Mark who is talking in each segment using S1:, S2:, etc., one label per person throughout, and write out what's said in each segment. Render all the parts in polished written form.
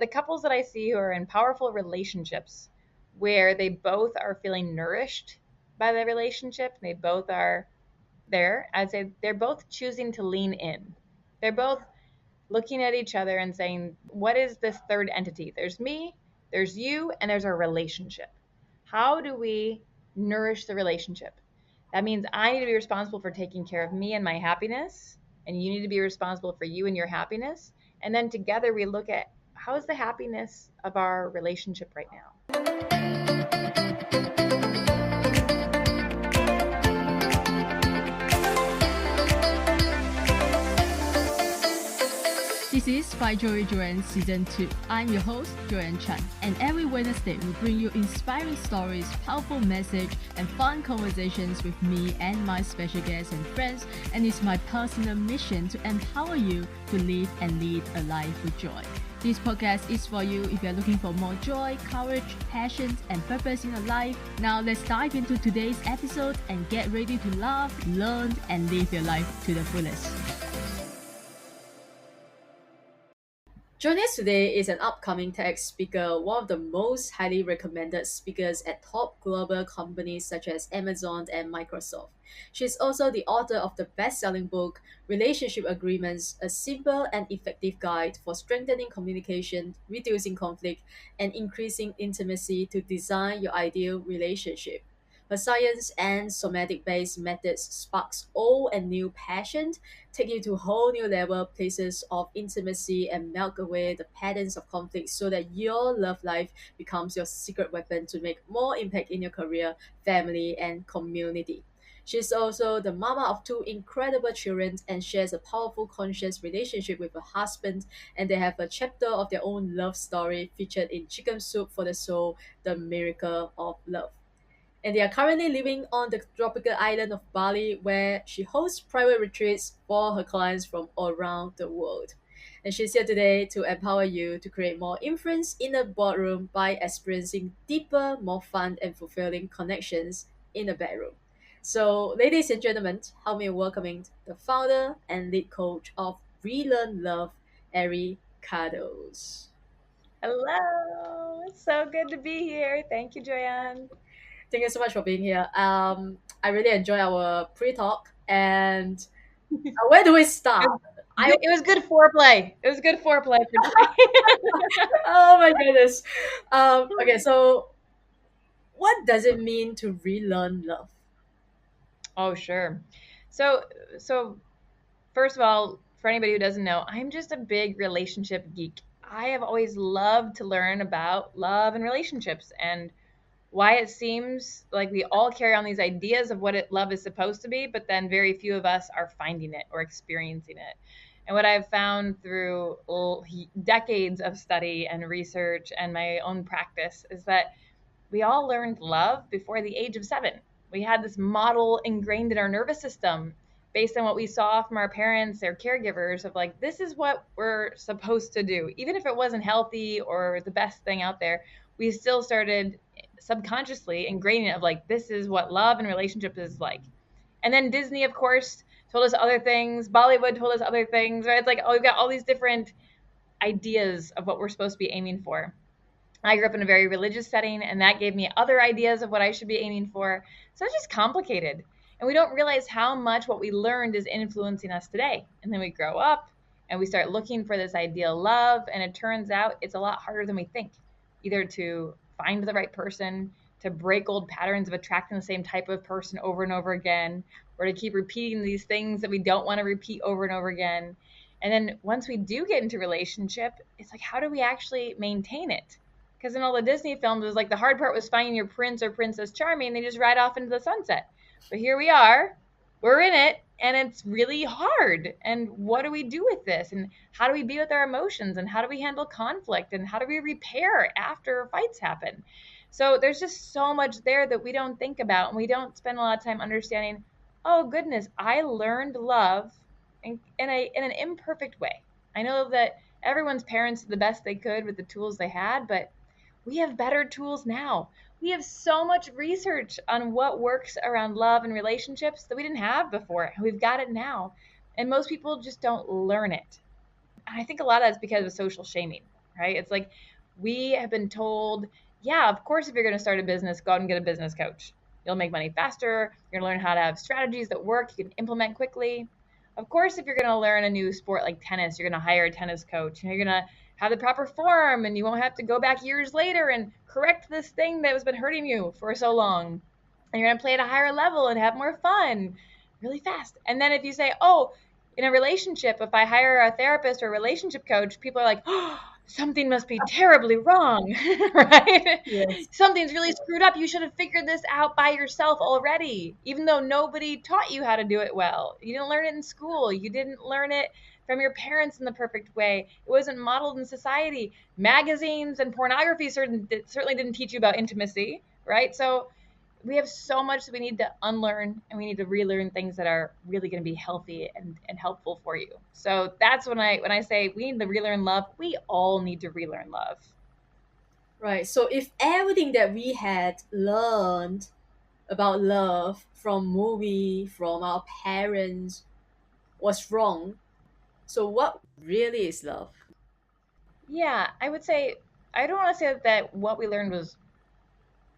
S1: The couples that I see who are in powerful relationships where they both are feeling nourished by the relationship, they both are there, I'd say they're both choosing to lean in. They're both looking at each other and saying, what is this third entity? There's me, there's you, and there's our relationship. How do we nourish the relationship? That means I need to be responsible for taking care of me and my happiness, and you need to be responsible for you and your happiness. And then together we look at how is the happiness of our relationship right now?
S2: This is By Joey Joanne Season 2. I'm your host, Joanne Chan, and every Wednesday we bring you inspiring stories, powerful message, and fun conversations with me and my special guests and friends, and it's my personal mission to empower you to live and lead a life with joy. This podcast is for you if you're looking for more joy, courage, passion, and purpose in your life. Now let's dive into today's episode and get ready to laugh, learn, and live your life to the fullest. Joining us today is an upcoming TEDx speaker, one of the most highly recommended speakers at top global companies such as Amazon and Microsoft. She's also the author of the best-selling book, Relationship Agreements, a simple and effective guide for strengthening communication, reducing conflict, and increasing intimacy to design your ideal relationship. Her science and somatic-based methods sparks old and new passion, take you to whole new level places of intimacy and melt away the patterns of conflict so that your love life becomes your secret weapon to make more impact in your career, family, and community. She's also the mama of two incredible children and shares a powerful conscious relationship with her husband, and they have a chapter of their own love story featured in Chicken Soup for the Soul, The Miracle of Love. And they are currently living on the tropical island of Bali, where she hosts private retreats for her clients from all around the world. And she's here today to empower you to create more influence in the boardroom by experiencing deeper, more fun, and fulfilling connections in the bedroom. So, ladies and gentlemen, help me welcoming the founder and lead coach of Relearn Love, Eri Kardos.
S1: Hello. It's so good to be here. Thank you, Joanne.
S2: Thank you so much for being here. I really enjoy our pre-talk, and where do we start?
S1: It was good foreplay. It was good foreplay for today.
S2: Oh my goodness. Okay, so what does it mean to relearn love?
S1: Oh, sure. So first of all, for anybody who doesn't know, I'm just a big relationship geek. I have always loved to learn about love and relationships and why it seems like we all carry on these ideas of what love is supposed to be, but then very few of us are finding it or experiencing it. And what I've found through decades of study and research and my own practice is that we all learned love before the age of 7. We had this model ingrained in our nervous system based on what we saw from our parents, their caregivers, of like, this is what we're supposed to do. Even if it wasn't healthy or the best thing out there, we still started subconsciously ingraining it of like, this is what love and relationship is like. And then Disney, of course, told us other things. Bollywood told us other things, right? It's like, oh, we've got all these different ideas of what we're supposed to be aiming for. I grew up in a very religious setting, and that gave me other ideas of what I should be aiming for. So it's just complicated. And we don't realize how much what we learned is influencing us today. And then we grow up and we start looking for this ideal love. And it turns out it's a lot harder than we think, either to find the right person, to break old patterns of attracting the same type of person over and over again, or to keep repeating these things that we don't want to repeat over and over again. And then once we do get into relationship, it's like, how do we actually maintain it? Because in all the Disney films, it was like the hard part was finding your prince or princess charming, and they just ride off into the sunset. But here we are, we're in it, and it's really hard. And what do we do with this? And how do we be with our emotions? And how do we handle conflict? And how do we repair after fights happen? So there's just so much there that we don't think about, and we don't spend a lot of time understanding, oh goodness, I learned love in an imperfect way. I know that everyone's parents did the best they could with the tools they had, but we have better tools now. We have so much research on what works around love and relationships that we didn't have before. We've got it now. And most people just don't learn it. And I think a lot of that's because of social shaming, right? It's like we have been told, yeah, of course, if you're going to start a business, go out and get a business coach. You'll make money faster. You're going to learn how to have strategies that work, you can implement quickly. Of course, if you're going to learn a new sport like tennis, you're going to hire a tennis coach. You're going to have the proper form, and you won't have to go back years later and correct this thing that has been hurting you for so long. And you're going to play at a higher level and have more fun really fast. And then if you say, oh, in a relationship, if I hire a therapist or a relationship coach, people are like, oh, something must be terribly wrong, right?
S2: Yes.
S1: Something's really screwed up. You should have figured this out by yourself already, even though nobody taught you how to do it well. You didn't learn it in school. You didn't learn it from your parents in the perfect way. It wasn't modeled in society. Magazines and pornography certainly didn't teach you about intimacy, right? So we have so much that we need to unlearn, and we need to relearn things that are really going to be healthy and helpful for you. So that's when I say we need to relearn love, we all need to relearn love.
S2: Right. So if everything that we had learned about love from movie, from our parents was wrong, so what really is love?
S1: Yeah, I would say I don't want to say that what we learned was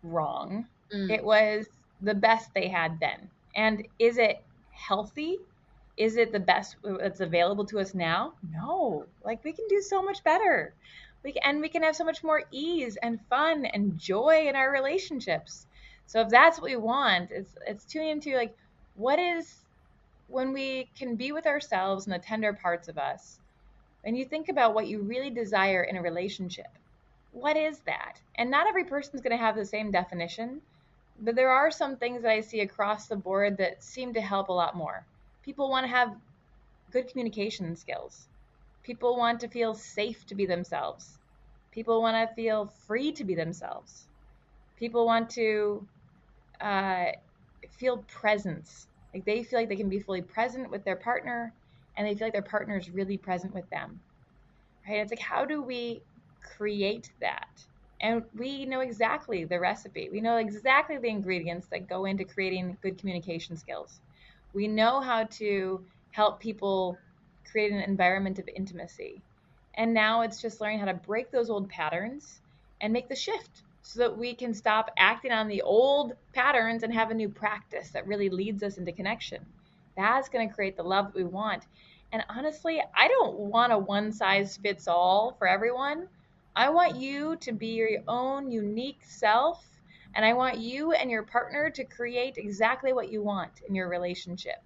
S1: wrong.
S2: Mm.
S1: It was the best they had then. And is it healthy? Is it the best that's available to us now? No. Like we can do so much better. We can have so much more ease and fun and joy in our relationships. So if that's what we want, it's tuning into like what is when we can be with ourselves and the tender parts of us. And you think about what you really desire in a relationship. What is that? And not every person's going to have the same definition, but there are some things that I see across the board that seem to help a lot more. People want to have good communication skills. People want to feel safe to be themselves. People want to feel free to be themselves. People want to uh, feel presence. Like they feel like they can be fully present with their partner, and they feel like their partner is really present with them. Right? It's like, how do we create that? And we know exactly the recipe. We know exactly the ingredients that go into creating good communication skills. We know how to help people create an environment of intimacy. And now it's just learning how to break those old patterns and make the shift so that we can stop acting on the old patterns and have a new practice that really leads us into connection. That's going to create the love that we want. And honestly, I don't want a one size fits all for everyone. I want you to be your own unique self. And I want you and your partner to create exactly what you want in your relationship.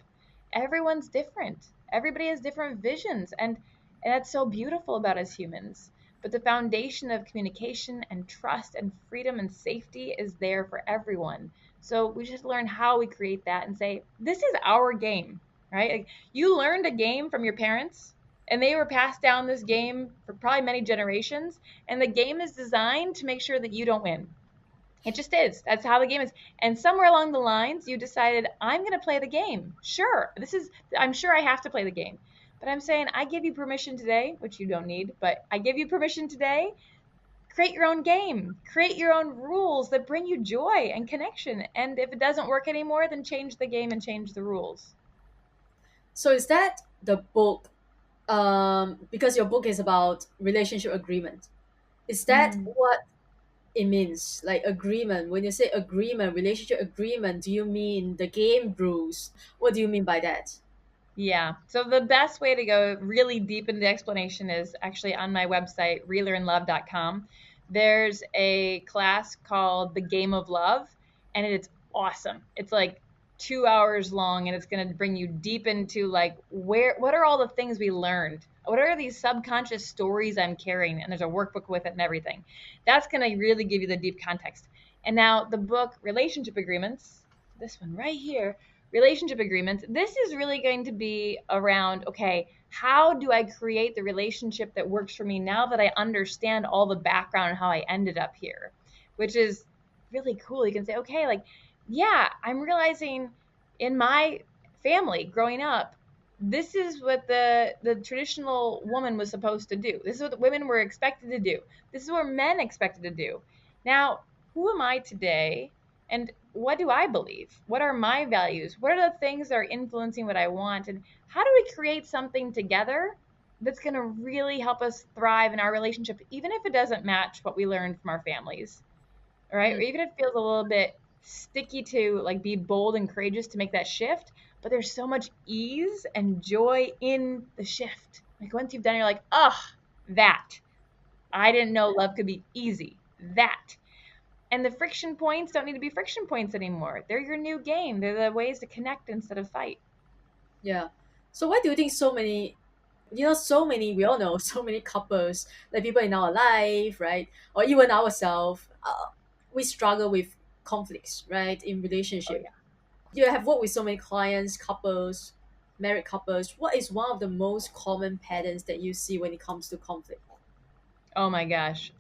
S1: Everyone's different. Everybody has different visions. And that's so beautiful about us humans. But the foundation of communication and trust and freedom and safety is there for everyone. So we just learn how we create that and say, this is our game, right? Like, you learned a game from your parents, and they were passed down this game for probably many generations. And the game is designed to make sure that you don't win. It just is. That's how the game is. And somewhere along the lines, you decided, I'm going to play the game. Sure, I'm sure I have to play the game. But I'm saying, I give you permission today, which you don't need, but I give you permission today. Create your own game. Create your own rules that bring you joy and connection. And if it doesn't work anymore, then change the game and change the rules.
S2: So is that the book? Because your book is about relationship agreement. Is that
S1: Mm.
S2: what it means? Like agreement. When you say agreement, relationship agreement, do you mean the game rules? What do you mean by that?
S1: Yeah. So the best way to go really deep into the explanation is actually on my website, relearnlove.com. There's a class called The Game of Love, and it's awesome. It's like 2 hours long, and it's going to bring you deep into like what are all the things we learned? What are these subconscious stories I'm carrying? And there's a workbook with it and everything. That's going to really give you the deep context. And now the book Relationship Agreements, this one right here, relationship agreements, this is really going to be around, okay, how do I create the relationship that works for me now that I understand all the background and how I ended up here, which is really cool. You can say, okay, like, yeah, I'm realizing in my family growing up, this is what the traditional woman was supposed to do. This is what the women were expected to do. This is what men expected to do. Now, who am I today, and what do I believe? What are my values? What are the things that are influencing what I want? And how do we create something together that's going to really help us thrive in our relationship, even if it doesn't match what we learned from our families, right? Or
S2: Mm.
S1: even if it feels a little bit sticky to like be bold and courageous to make that shift. But there's so much ease and joy in the shift. Like once you've done it, you're like, oh, that. I didn't know love could be easy. That. And the friction points don't need to be friction points anymore. They're your new game. They're the ways to connect instead of fight.
S2: Yeah. So why do you think so many, so many, we all know, so many couples, like people in our life, right? Or even ourselves, we struggle with conflicts, right? In
S1: Oh,
S2: relationship.
S1: yeah.
S2: You have worked with so many clients, couples, married couples. What is one of the most common patterns that you see when it comes to conflict?
S1: Oh my gosh.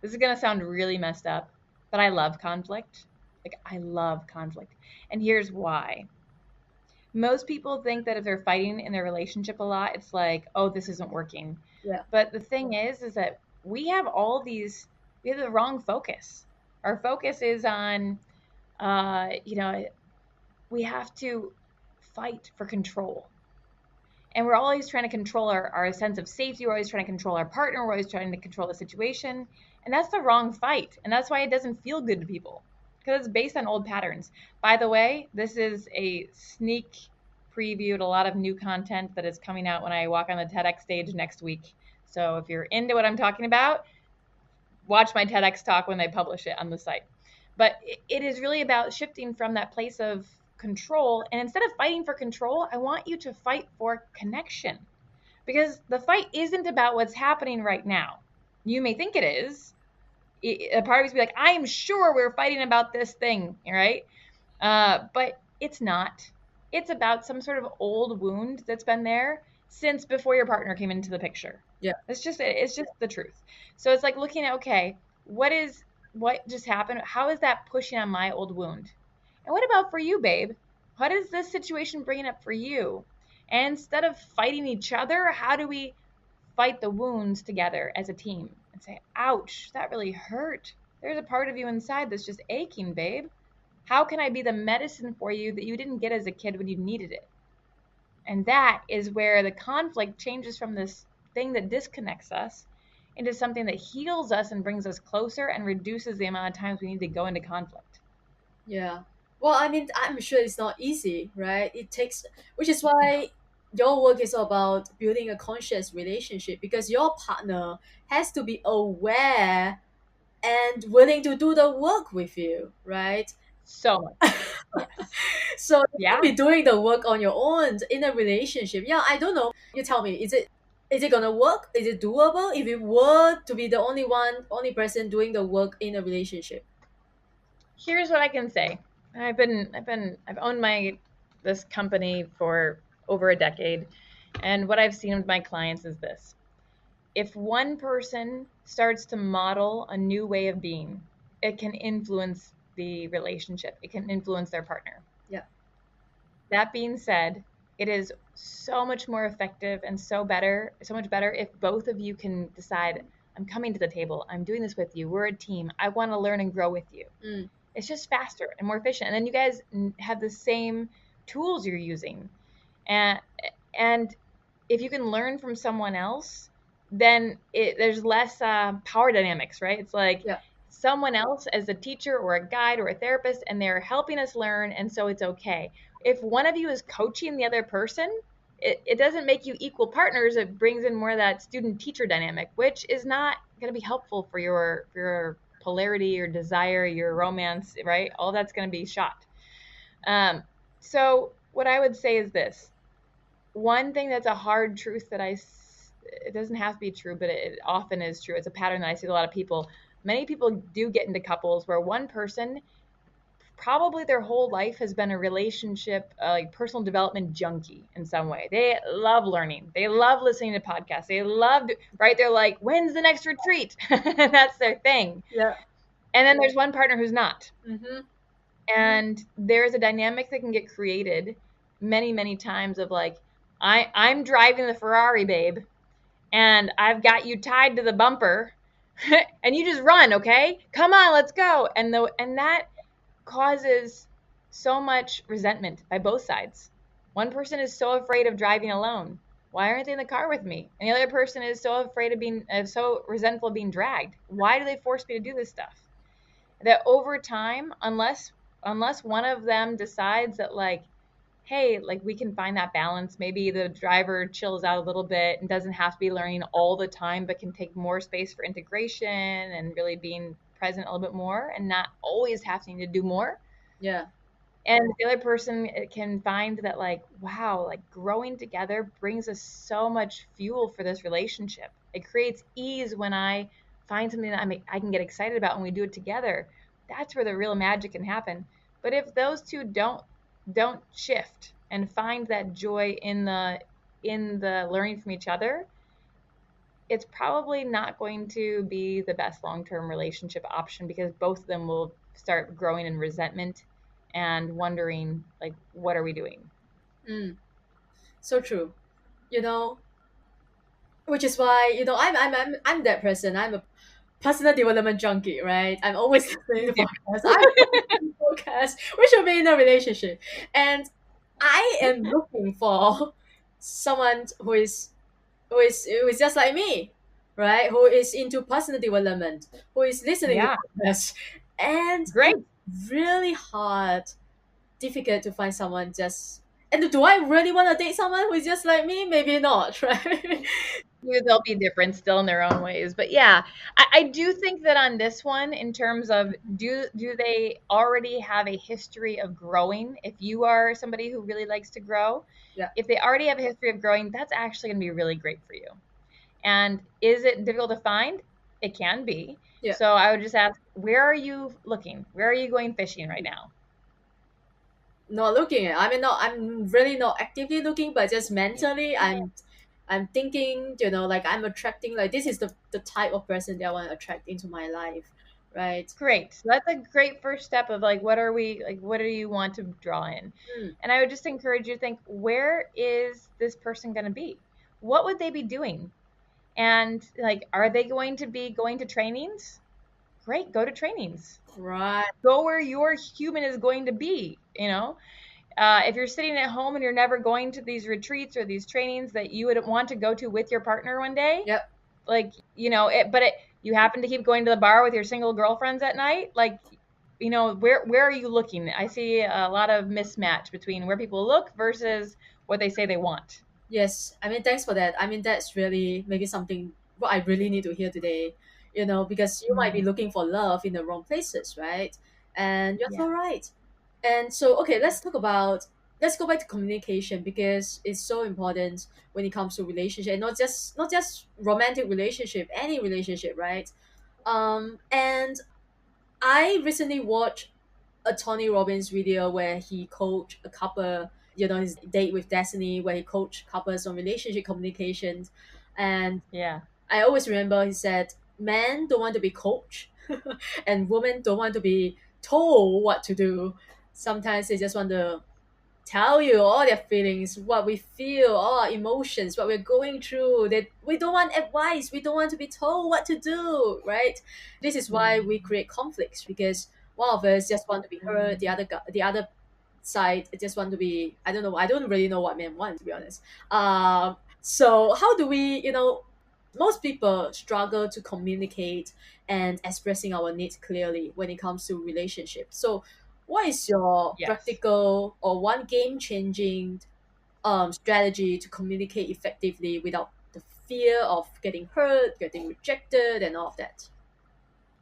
S1: This is going to sound really messed up, but I love conflict. Like, I love conflict. And here's why. Most people think that if they're fighting in their relationship a lot, it's like, oh, this isn't working.
S2: Yeah.
S1: But the thing is that we have the wrong focus. Our focus is on, you know, we have to fight for control. And we're always trying to control our sense of safety. We're always trying to control our partner. We're always trying to control the situation. And that's the wrong fight. And that's why it doesn't feel good to people because it's based on old patterns. By the way, this is a sneak preview to a lot of new content that is coming out when I walk on the TEDx stage next week. So if you're into what I'm talking about, watch my TEDx talk when they publish it on the site. But it is really about shifting from that place of control. And instead of fighting for control, I want you to fight for connection because the fight isn't about what's happening right now. You may think it is. A part of us be like, I am sure we're fighting about this thing, right? But it's not. It's about some sort of old wound that's been there since before your partner came into the picture.
S2: Yeah.
S1: It's just the truth. So it's like looking at, okay, what just happened? How is that pushing on my old wound? And what about for you, babe? What is this situation bringing up for you? And instead of fighting each other, how do we fight the wounds together as a team and say, ouch, that really hurt. There's a part of you inside that's just aching, babe. How can I be the medicine for you that you didn't get as a kid when you needed it? And that is where the conflict changes from this thing that disconnects us into something that heals us and brings us closer and reduces the amount of times we need to go into conflict.
S2: Yeah. Well, I mean, I'm sure it's not easy, right? It takes, which is why your work is about building a conscious relationship because your partner has to be aware and willing to do the work with you, right?
S1: So much. Yes.
S2: So you
S1: Yeah.
S2: can't be doing the work on your own in a relationship. Yeah, I don't know. You tell me, is it gonna work? Is it doable if you were to be the only person doing the work in a relationship?
S1: Here's what I can say. I've owned this company for over a decade. And what I've seen with my clients is this. If one person starts to model a new way of being, it can influence the relationship. It can influence their partner.
S2: Yeah.
S1: That being said, it is so much more effective and so much better if both of you can decide, I'm coming to the table. I'm doing this with you. We're a team. I want to learn and grow with you.
S2: Mm.
S1: It's just faster and more efficient. And then you guys have the same tools you're using. And and if you can learn from someone else, then there's less power dynamics, right? It's like
S2: Yeah.
S1: someone else as a teacher or a guide or a therapist, and they're helping us learn, and so it's okay. If one of you is coaching the other person, it doesn't make you equal partners. It brings in more of that student teacher dynamic, which is not going to be helpful for your polarity, your desire, your romance, right? All that's going to be shot. So what I would say is this: one thing that's a hard truth that it doesn't have to be true, but it often is true. It's a pattern that I see with a lot of people. Many people do get into couples where one person probably their whole life has been a relationship, like personal development junkie in some way. They love learning. They love listening to podcasts. They love, right? They're like, when's the next retreat? That's their thing.
S2: Yeah.
S1: And then there's one partner who's not.
S2: Mm-hmm.
S1: And there's a dynamic that can get created many, many times of like, I'm driving the Ferrari, babe, and I've got you tied to the bumper and you just run, okay? Come on, let's go. And that causes so much resentment by both sides. One person is so afraid of driving alone. Why aren't they in the car with me? And the other person is so afraid of being, so resentful of being dragged. Why do they force me to do this stuff? That over time, unless one of them decides that like, hey, like we can find that balance. Maybe the driver chills out a little bit and doesn't have to be learning all the time, but can take more space for integration and really being present a little bit more and not always having to do more.
S2: Yeah.
S1: And the other person can find that like, wow, like growing together brings us so much fuel for this relationship. It creates ease when I find something that I can get excited about when we do it together. That's where the real magic can happen. But if those two don't shift and find that joy in the learning from each other, it's probably not going to be the best long-term relationship option, because both of them will start growing in resentment and wondering like, what are we doing?
S2: Mm. So true. You know, which is why, I'm that person. I'm a personal development junkie, right? I'm always listening to podcasts. I'm watching podcasts. We should be in a relationship, and I am looking for someone who is just like me, right? Who is into personal development, who is listening to
S1: Yeah,
S2: podcasts, and
S1: great.
S2: it's really hard, difficult to find someone just. And do I really want to date someone who is just like me? Maybe not, right?
S1: They'll be different still in their own ways, but yeah, I do think that on this one, in terms of do they already have a history of growing? If you are somebody who really likes to grow,
S2: Yeah,
S1: if they already have a history of growing, that's actually going to be really great for you. And is it difficult to find? It can be.
S2: yeah.
S1: So I would just ask, where are you looking? Where are you going fishing right now?
S2: Not looking at. I mean, not. I'm really not actively looking, but just mentally, I'm thinking. Like I'm attracting. Like this is the type of person that I want to attract into my life, right?
S1: Great. So that's a great first step of like, what are we like? What do you want to draw in?
S2: Hmm.
S1: And I would just encourage you to think, where is this person going to be? What would they be doing? And like, are they going to be going to trainings? Great, go to trainings.
S2: Right.
S1: Go where your human is going to be. If you're sitting at home and you're never going to these retreats or these trainings that you would want to go to with your partner one day,
S2: Yep.
S1: like, you happen to keep going to the bar with your single girlfriends at night, like, where are you looking? I see a lot of mismatch between where people look versus what they say they want.
S2: Yes. I mean, thanks for that. I mean, that's really maybe something what I really need to hear today. Because you might be
S1: Mhm.
S2: looking for love in the wrong places, right? And you're so
S1: Yeah.
S2: right. And so, okay, let's go back to communication because it's so important when it comes to relationship, and not just romantic relationship, any relationship, right? And I recently watched a Tony Robbins video where he coached a couple, his date with Destiny, where he coached couples on relationship communications. And
S1: Yeah.
S2: I always remember he said, men don't want to be coached, and women don't want to be told what to do. Sometimes they just want to tell you all their feelings, what we feel, all our emotions, what we're going through. That we don't want advice. We don't want to be told what to do, right? This is why we
S1: Mhm.
S2: create conflicts because one of us just want to be heard,
S1: Mhm.
S2: the other side just want to be. I don't know. I don't really know what men want, to be honest. So how do we? Most people struggle to communicate and expressing our needs clearly when it comes to relationships. So what is your
S1: Yes.
S2: practical or one game changing strategy to communicate effectively without the fear of getting hurt, getting rejected, and all of that?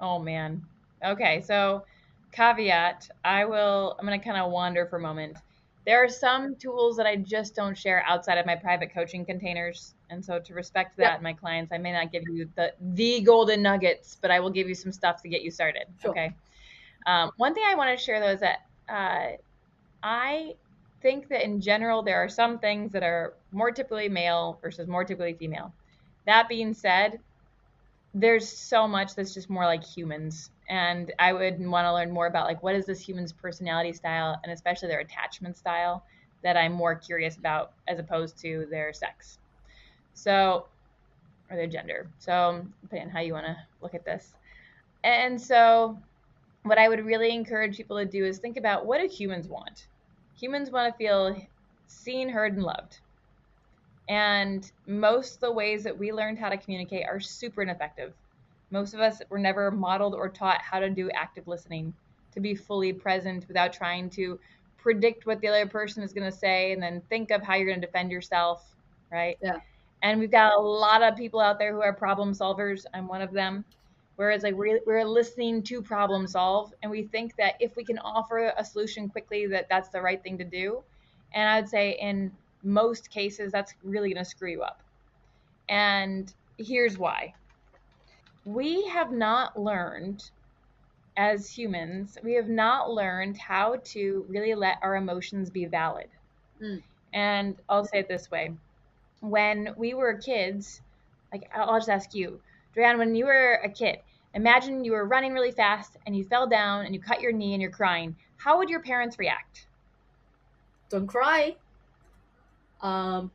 S1: Oh man. Okay, so caveat, I'm going to kind of wander for a moment. There are some tools that I just don't share outside of my private coaching containers. And so to respect
S2: Yep,
S1: that, my clients, I may not give you the golden nuggets, but I will give you some stuff to get you started.
S2: sure.
S1: Okay. One thing I want to share though is that I think that in general, there are some things that are more typically male versus more typically female. That being said, there's so much that's just more like humans, and I would want to learn more about like, what is this human's personality style, and especially their attachment style, that I'm more curious about as opposed to their sex, so, or their gender, so depending on how you want to look at this. And so what I would really encourage people to do is think about, what do humans want? Humans want to feel seen, heard, and loved. And most of the ways that we learned how to communicate are super ineffective. Most of us were never modeled or taught how to do active listening, to be fully present without trying to predict what the other person is going to say and then think of how you're going to defend yourself, right?
S2: Yeah.
S1: And we've got a lot of people out there who are problem solvers. I'm one of them. Whereas like we're listening to problem solve, and we think that if we can offer a solution quickly, that that's the right thing to do. And I would say in most cases, that's really going to screw you up. And here's why. We have not learned as humans, we have not learned how to really let our emotions be valid.
S2: Mm.
S1: And I'll say it this way. When we were kids, like I'll just ask you, Joanne, when you were a kid, imagine you were running really fast and you fell down and you cut your knee and you're crying. How would your parents react?
S2: Don't cry.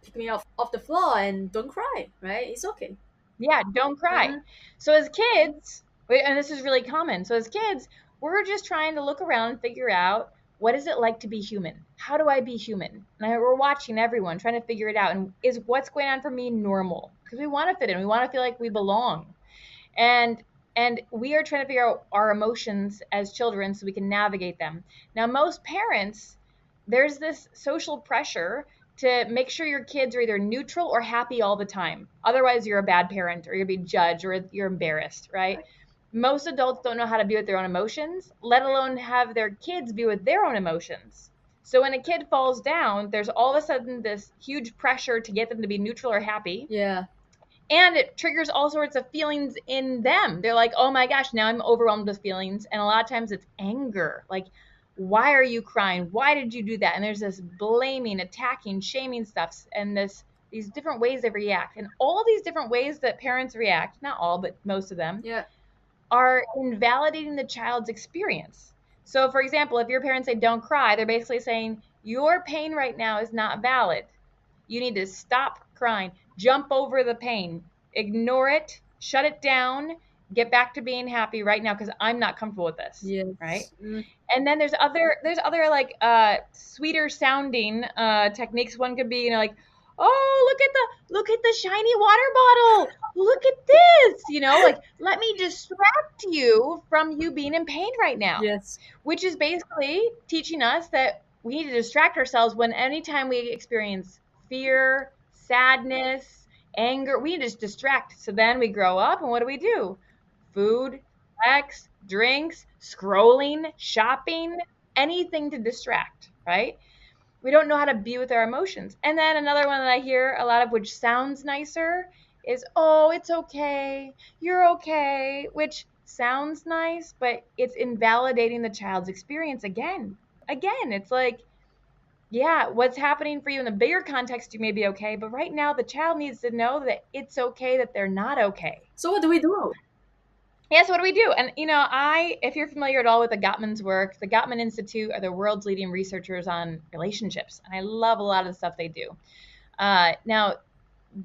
S2: Pick me up off the floor and don't cry. Right? It's okay.
S1: Yeah, don't cry.
S2: Mm-hmm.
S1: So as kids, and this is really common. So as kids, we're just trying to look around and figure out what is it like to be human? How do I be human? And we're watching everyone trying to figure it out. And is what's going on for me normal? Because we want to fit in. We want to feel like we belong. And we are trying to figure out our emotions as children so we can navigate them. Now, most parents, there's this social pressure to make sure your kids are either neutral or happy all the time. Otherwise, you're a bad parent or you'll be judged or you're embarrassed, right?
S2: Right.
S1: Most adults don't know how to be with their own emotions, let alone have their kids be with their own emotions. So when a kid falls down, there's all of a sudden this huge pressure to get them to be neutral or happy.
S2: Yeah.
S1: And it triggers all sorts of feelings in them. They're like, oh my gosh, now I'm overwhelmed with feelings. And a lot of times it's anger. Like, why are you crying? Why did you do that? And there's this blaming, attacking, shaming stuff, and these different ways they react. And all these different ways that parents react, not all, but most of them,
S2: Yeah.
S1: are invalidating the child's experience. So, for example, if your parents say don't cry, they're basically saying your pain right now is not valid. You need to stop crying, jump over the pain, ignore it, shut it down, get back to being happy right now because I'm not comfortable with this, right?
S2: Yes. Mm.
S1: And then there's other like sweeter sounding techniques. One could be, like, oh, look at the shiny water bottle. Look at this, like, let me distract you from you being in pain right now,
S2: Yes.
S1: which is basically teaching us that we need to distract ourselves when anytime we experience fear, sadness, anger, we need to just distract. So then we grow up, and what do? Food, sex, drinks, scrolling, shopping, anything to distract, right? We don't know how to be with our emotions. And then another one that I hear a lot of, which sounds nicer, is, oh, it's okay, you're okay, which sounds nice, but it's invalidating the child's experience again. Again, it's like, yeah, what's happening for you in the bigger context, you may be okay, but right now the child needs to know that it's okay that they're not okay.
S2: So what do we do?
S1: Yes, what do we do? And if you're familiar at all with the Gottman's work, the Gottman Institute are the world's leading researchers on relationships, and I love a lot of the stuff they do. Now,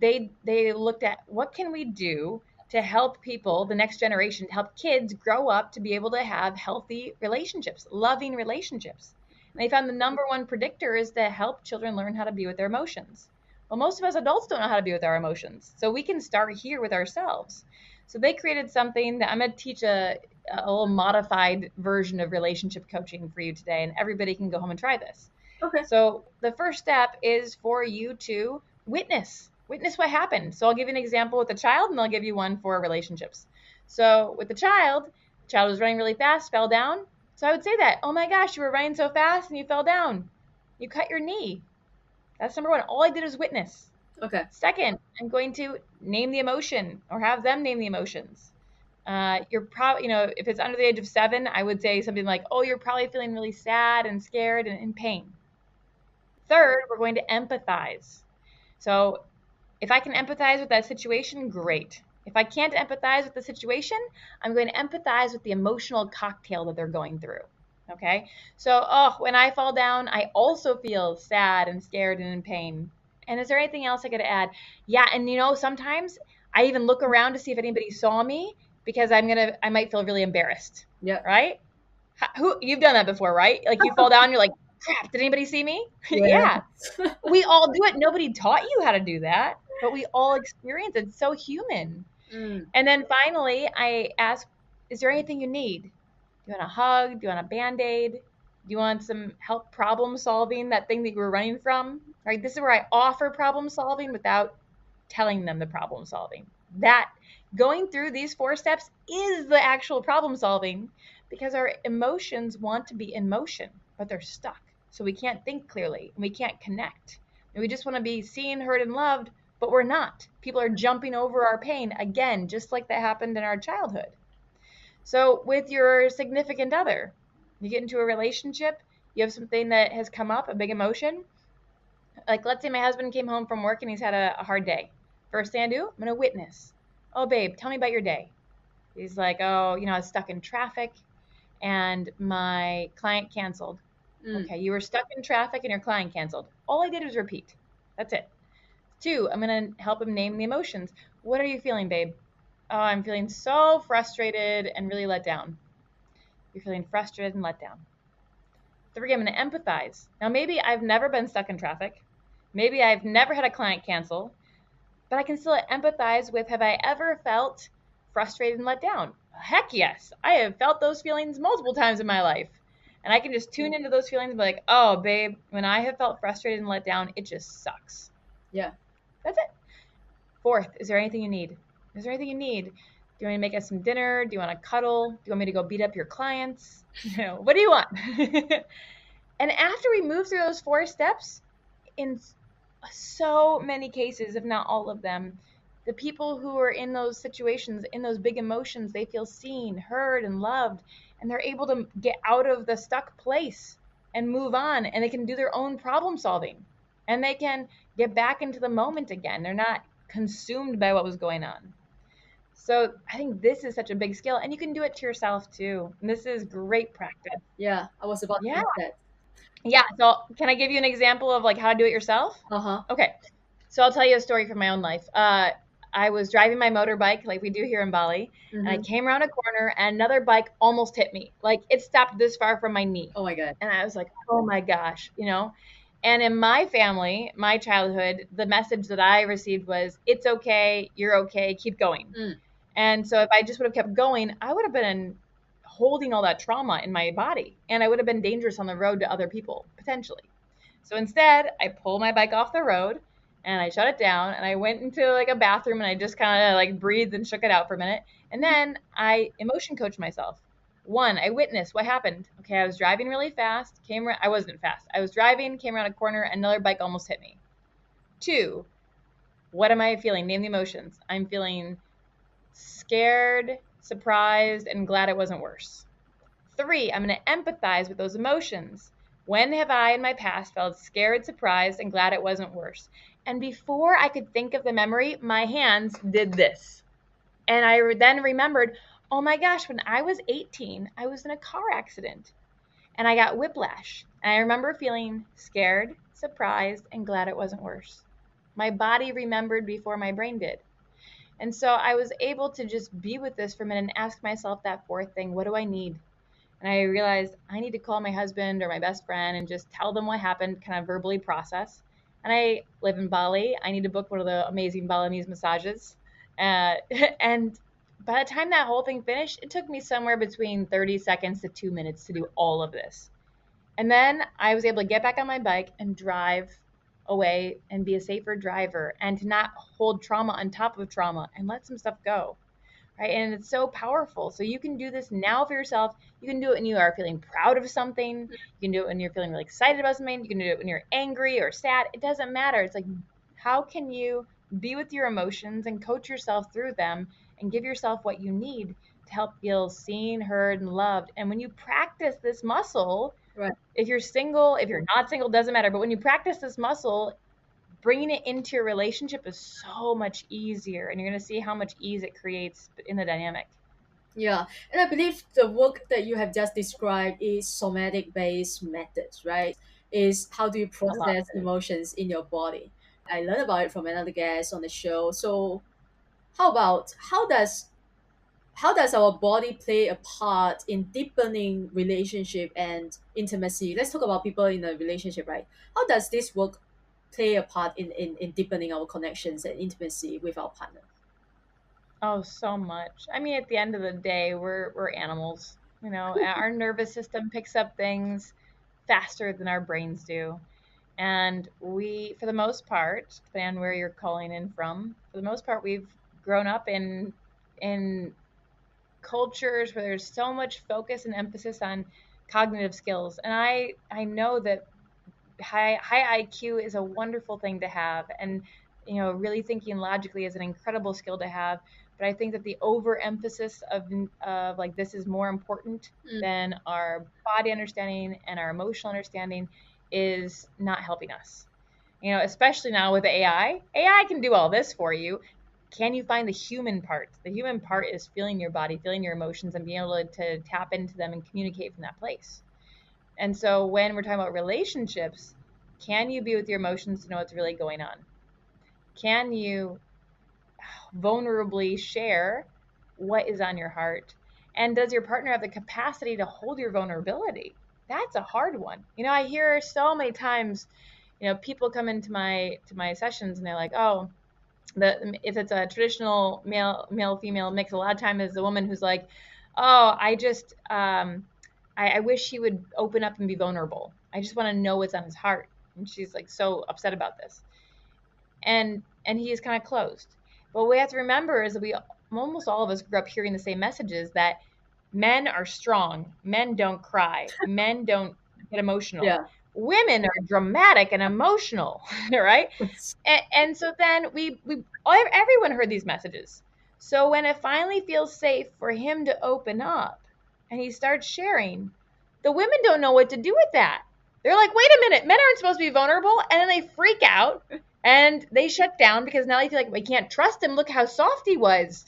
S1: they looked at what can we do to help people, the next generation, to help kids grow up to be able to have healthy relationships, loving relationships. And they found the number one predictor is to help children learn how to be with their emotions. Well, most of us adults don't know how to be with our emotions, so we can start here with ourselves. So they created something that I'm going to teach a little modified version of relationship coaching for you today, and everybody can go home and try this.
S2: Okay.
S1: So the first step is for you to witness what happened. So I'll give you an example with a child, and I'll give you one for relationships. So with the child was running really fast, fell down. So I would say that, oh my gosh, you were running so fast and you fell down. You cut your knee. That's number one. All I did was witness.
S2: Okay.
S1: Second, I'm going to name the emotion or have them name the emotions. You're probably, if it's under the age of 7, I would say something like, oh, you're probably feeling really sad and scared and in pain. Third, we're going to empathize. So if I can empathize with that situation, great. If I can't empathize with the situation, I'm going to empathize with the emotional cocktail that they're going through. Okay? So, when I fall down, I also feel sad and scared and in pain. And is there anything else I could add? Yeah, and sometimes I even look around to see if anybody saw me because I might feel really embarrassed.
S2: Yeah.
S1: Right? You've done that before, right? Like you fall down, you're like, crap, did anybody see me?
S2: Yeah.
S1: Yeah, we all do it. Nobody taught you how to do that, but we all experience it. It's so human.
S2: Mm,
S1: And then finally, I ask, is there anything you need? Do you want a hug? Do you want a band aid? Do you want some help problem solving that thing that you were running from? Right? This is where I offer problem solving without telling them the problem solving. That going through these four steps is the actual problem solving because our emotions want to be in motion, but they're stuck. So we can't think clearly and we can't connect. And we just want to be seen, heard, and loved, but we're not. People are jumping over our pain again, just like that happened in our childhood. So, with your significant other, you get into a relationship, you have something that has come up, a big emotion. Like, let's say my husband came home from work and he's had a hard day. First thing I do, I'm going to witness. Oh, babe, tell me about your day. He's like, oh, I was stuck in traffic and my client canceled.
S2: mm.
S1: Okay, you were stuck in traffic and your client canceled. All I did was repeat. That's it. Two, I'm going to help him name the emotions. What are you feeling, babe? Oh, I'm feeling so frustrated and really let down. You're feeling frustrated and let down. Three, I'm going to empathize. Now, maybe I've never been stuck in traffic. Maybe I've never had a client cancel, but I can still empathize with, have I ever felt frustrated and let down? Heck yes. I have felt those feelings multiple times in my life. And I can just tune into those feelings and be like, oh, babe, when I have felt frustrated and let down, it just sucks.
S2: Yeah.
S1: That's it. Fourth, is there anything you need? Is there anything you need? Do you want me to make us some dinner? Do you want to cuddle? Do you want me to go beat up your clients? What do you want? And after we move through those four steps, in so many cases, if not all of them, the people who are in those situations, in those big emotions, they feel seen, heard, and loved, and they're able to get out of the stuck place and move on, and they can do their own problem solving, and they can get back into the moment again. They're not consumed by what was going on. So I think this is such a big skill, and you can do it to yourself too. And this is great practice.
S2: Yeah. I was about to
S1: Yeah.
S2: ask that.
S1: Yeah. So can I give you an example of like how to do it yourself?
S2: Uh-huh.
S1: Okay. So I'll tell you a story from my own life. I was driving my motorbike like we do here in Bali, and I
S2: Mm-hmm.
S1: came around a corner and another bike almost hit me. Like it stopped this far from my knee.
S2: Oh my God.
S1: And I was like, oh my gosh. And in my family, my childhood, the message that I received was, it's okay, you're okay, keep going.
S2: Mm.
S1: And so if I just would have kept going, I would have been holding all that trauma in my body and I would have been dangerous on the road to other people potentially. So instead, I pulled my bike off the road and I shut it down and I went into like a bathroom and I just kind of like breathed and shook it out for a minute. And then I emotion coached myself. One, I witnessed what happened. Okay, I was driving really fast, I wasn't fast. I was driving, came around a corner, another bike almost hit me. Two, what am I feeling? Name the emotions. I'm feeling scared, surprised, and glad it wasn't worse. Three, I'm going to empathize with those emotions. When have I in my past felt scared, surprised, and glad it wasn't worse? And before I could think of the memory, my hands did this. And I then remembered, oh my gosh, when I was 18, I was in a car accident and I got whiplash. And I remember feeling scared, surprised, and glad it wasn't worse. My body remembered before my brain did. And so I was able to just be with this for a minute and ask myself that fourth thing, what do I need? And I realized I need to call my husband or my best friend and just tell them what happened, kind of verbally process. And I live in Bali. I need to book one of the amazing Balinese massages. And by the time that whole thing finished, it took me somewhere between 30 seconds to 2 minutes to do all of this. And then I was able to get back on my bike and drive away and be a safer driver and to not hold trauma on top of trauma and let some stuff go. Right. And it's so powerful. So you can do this now for yourself. You can do it when you are feeling proud of something. You can do it when you're feeling really excited about something. You can do it when you're angry or sad. It doesn't matter. It's like, how can you be with your emotions and coach yourself through them and give yourself what you need to help feel seen, heard, and loved? And when you practice this muscle,
S2: Right.
S1: if you're single, if you're not single, doesn't matter. But when you practice this muscle, bringing it into your relationship is so much easier. And you're going to see how much ease it creates in the dynamic.
S2: Yeah. And I believe the work that you have just described is somatic based methods, right? Is how do you
S1: A lot
S2: process
S1: of it.
S2: emotions in your body? I learned about it from another guest on the show. So how about how does our body play a part in deepening relationship and intimacy? Let's talk about people in a relationship, right? How does this work play a part in deepening our connections and intimacy with our partner?
S1: Oh, so much. I mean, at the end of the day, we're animals. You know, our nervous system picks up things faster than our brains do. And we, for the most part, depending on where you're calling in from, for the most part, we've grown up in cultures where there's so much focus and emphasis on cognitive skills. And I know that high IQ is a wonderful thing to have, and really thinking logically is an incredible skill to have. But I think that the overemphasis of like this is more important
S2: Mm,
S1: than our body understanding and our emotional understanding is not helping us. Especially now with AI. AI can do all this for you. Can you find the human part? The human part is feeling your body, feeling your emotions, and being able to tap into them and communicate from that place. And so when we're talking about relationships, can you be with your emotions to know what's really going on? Can you vulnerably share what is on your heart? And does your partner have the capacity to hold your vulnerability? That's a hard one. I hear so many times, people come into my sessions and they're like, "Oh, if it's a traditional male female mix, a lot of time is the woman who's like, oh, I wish he would open up and be vulnerable. I just want to know what's on his heart." And she's like so upset about this, and he is kind of closed. But what we have to remember is that we almost all of us grew up hearing the same messages that men are strong, men don't cry, men don't get emotional,
S2: yeah.
S1: women are dramatic and emotional, right? And so then everyone heard these messages. So when it finally feels safe for him to open up and he starts sharing, the women don't know what to do with that. They're like, wait a minute, men aren't supposed to be vulnerable. And then they freak out and they shut down because now they feel like we can't trust him. Look how soft he was.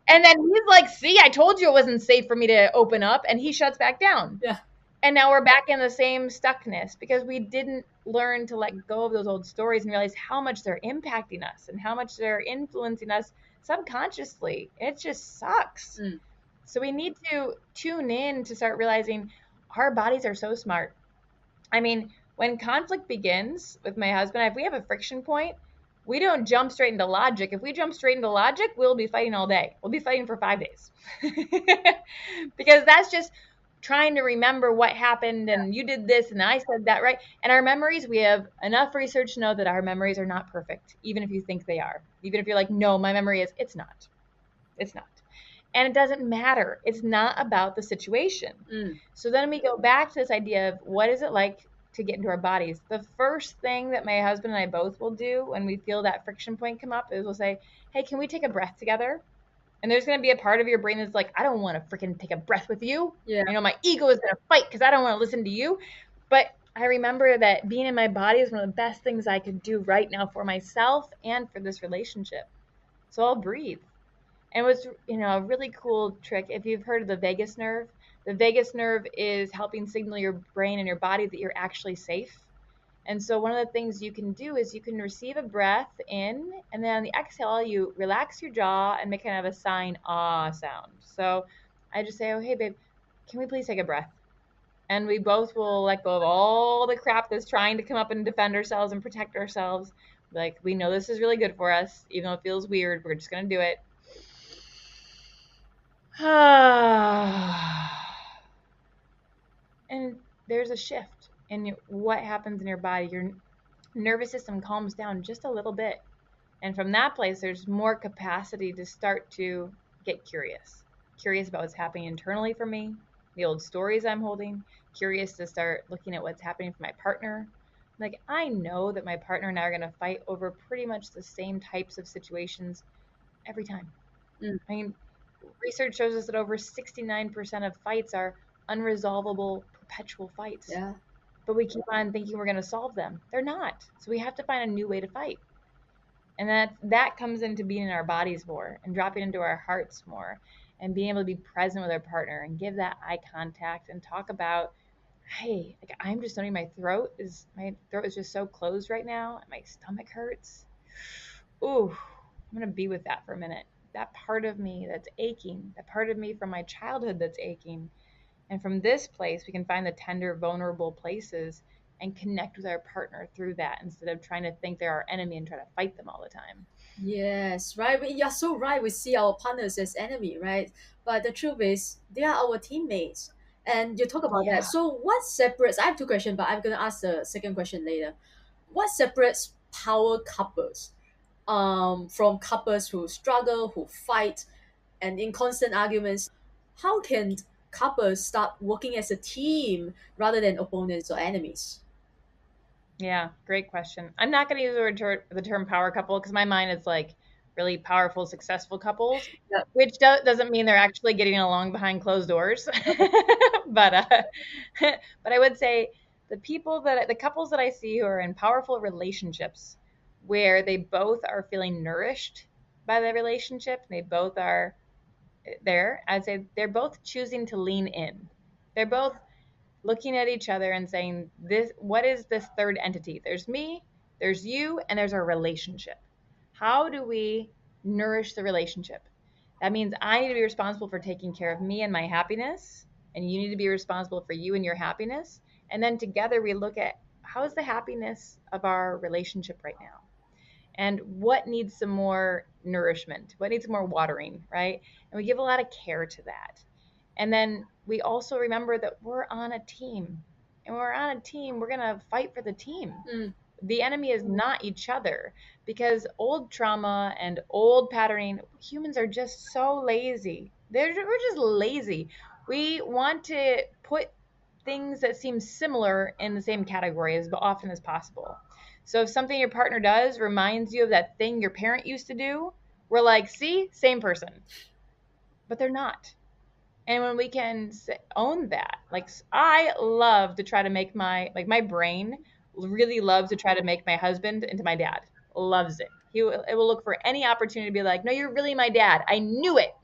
S1: And then he's like, see, I told you it wasn't safe for me to open up. And he shuts back down.
S2: Yeah.
S1: And now we're back in the same stuckness because we didn't learn to let go of those old stories and realize how much they're impacting us and how much they're influencing us subconsciously. It just sucks.
S2: Mm,
S1: So we need to tune in to start realizing our bodies are so smart. I mean, when conflict begins with my husband, if we have a friction point, we don't jump straight into logic. If we jump straight into logic, we'll be fighting all day. We'll be fighting for 5 days. Because that's just trying to remember what happened and you did this and I said that, right? And our memories, we have enough research to know that our memories are not perfect, even if you think they are. Even if you're like, no, my memory is, it's not. It's not. And it doesn't matter. It's not about the situation.
S2: mm,
S1: So then we go back to this idea of what is it like to get into our bodies. The first thing that my husband and I both will do when we feel that friction point come up is we'll say, hey, can we take a breath together? And there's going to be a part of your brain that's like, I don't want to freaking take a breath with you.
S2: yeah.
S1: My ego is going to fight because I don't want to listen to you. But I remember that being in my body is one of the best things I could do right now for myself and for this relationship. So I'll breathe. And what's a really cool trick, if you've heard of the vagus nerve is helping signal your brain and your body that you're actually safe. And so one of the things you can do is you can receive a breath in, and then on the exhale, you relax your jaw and make kind of a sighing ah sound. So I just say, oh, hey, babe, can we please take a breath? And we both will let go of all the crap that's trying to come up and defend ourselves and protect ourselves. Like, we know this is really good for us, even though it feels weird. We're just going to do it. And there's a shift in what happens in your body. Your nervous system calms down just a little bit. And from that place, there's more capacity to start to get curious about what's happening internally for me, the old stories I'm holding, curious to start looking at what's happening for my partner. Like, I know that my partner and I are going to fight over pretty much the same types of situations every time.
S2: Mm,
S1: I mean, research shows us that over 69% of fights are unresolvable, perpetual fights.
S2: yeah.
S1: But we keep on thinking we're going to solve them. They're not. So we have to find a new way to fight. And that comes into being in our bodies more and dropping into our hearts more and being able to be present with our partner and give that eye contact and talk about, hey, like, I'm just noticing my throat is just so closed right now and my stomach hurts. Ooh, I'm going to be with that for a minute. that part of me that's aching, that part of me from my childhood that's aching. And from this place, we can find the tender, vulnerable places and connect with our partner through that instead of trying to think they're our enemy and try to fight them all the time.
S2: Yes, right. You're so right. We see our partners as enemy, right? But the truth is, they are our teammates. And you talk about that.
S1: Yeah.
S2: So, what separates? I have two questions, but I'm gonna ask the second question later. What separates power couples from couples who struggle, who fight, and in constant arguments? How can couples start working as a team rather than opponents or enemies?
S1: Yeah, great question. I'm not going to use the term power couple because my mind is like really powerful, successful couples,
S2: Yeah.
S1: which doesn't mean they're actually getting along behind closed doors. but but I would say the couples that I see who are in powerful relationships where they both are feeling nourished by the relationship, they both are there. I'd say they're both choosing to lean in. They're both looking at each other and saying, this, what is this third entity? There's me, there's you, and there's our relationship. How do we nourish the relationship? That means I need to be responsible for taking care of me and my happiness, and you need to be responsible for you and your happiness. And then together we look at how is the happiness of our relationship right now? And what needs some more nourishment? What needs more watering, right? And we give a lot of care to that. And then we also remember that we're on a team. And when we're on a team, we're going to fight for the team.
S2: Mm.
S1: The enemy is not each other because old trauma and old patterning, humans are just so lazy. We're just lazy. We want to put things that seem similar in the same category as often as possible. So if something your partner does reminds you of that thing your parent used to do, we're like, see, same person. But they're not. And when we can own that, like I love to try to make my brain really loves to try to make my husband into my dad. Loves it. It will look for any opportunity to be like, no, you're really my dad. I knew it.